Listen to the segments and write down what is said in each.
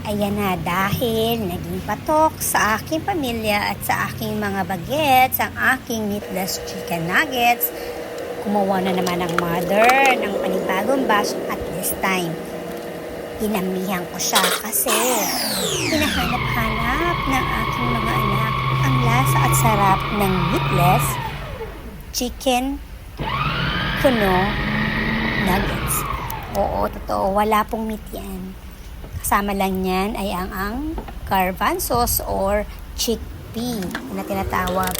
Ayan na, dahil naging patok sa aking pamilya at sa aking mga bagets, ang aking meatless chicken nuggets, gumawa na naman ang mother ng panibagong batch at this time. Inamihan ko siya kasi hinahanap-hanap ng aking mga anak ang lasa at sarap ng meatless chicken kuno nuggets. Oo, totoo, wala pong meat yan. Kasama lang yan ay ang garbanzos or chickpea na tinatawag.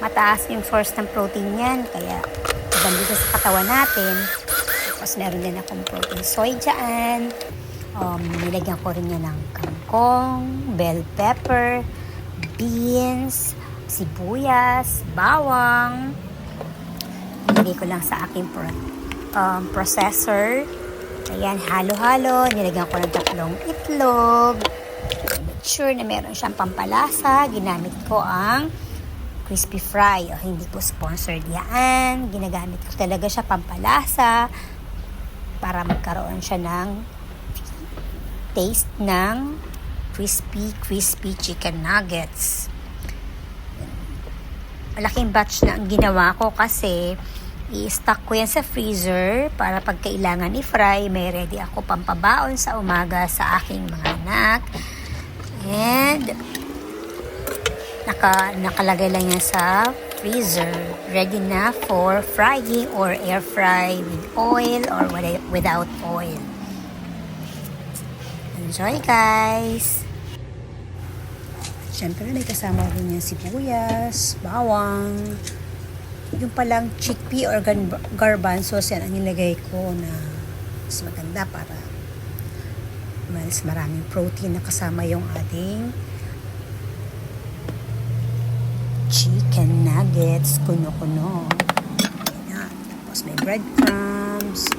Mataas yung source ng protein yan, kaya maganda sa katawan natin. Tapos meron din akong protein soy dyan. Nilagyan ko rin yan ng kangkong, bell pepper, beans, sibuyas, bawang. Nilagay ko lang sa aking processor. Ayan, halo-halo. Nilagyan ko ng 3 itlog. Make sure na meron siyang pampalasa. Ginamit ko ang crispy fry. Hindi ko sponsored yan. Ginagamit ko talaga siya pampalasa para magkaroon siya ng taste ng crispy chicken nuggets. Malaking batch na ang ginawa ko kasi i-stock ko yan sa freezer para pag kailangan i-fry, may ready ako pampabaon sa umaga sa aking mga anak. And nakalagay lang yan sa freezer. Ready na for frying or air fry with oil or without oil. Enjoy, guys! Siyempre, may kasama rin yung sibuyas, bawang, yung palang chickpea or garbanzos, yan ang nilagay ko na mas maganda para mas maraming protein na kasama yung ating chicken nuggets, kuno-kuno. Yan. Tapos may breadcrumbs.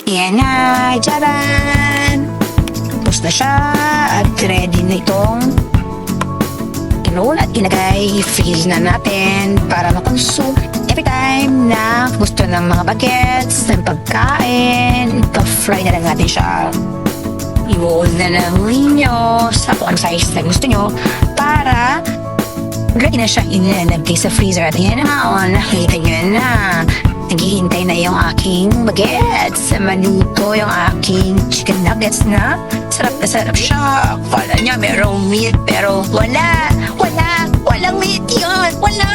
Yan na, jaran! Tapos na siya at ready na itong roll at ilagay, freeze na natin para makonsume every time na gusto ng mga bagets, ng pagkain, pa-fry na lang natin siya. I-roll na lang ninyo sa kung anong size na gusto nyo para ready na siya inilagay sa freezer. At yan na, nakita nyo na. Naghihintay na yung aking bagets. Maluto yung aking chicken nuggets na sarap siya. Akala niya merong meat pero walang meat yun. Wala!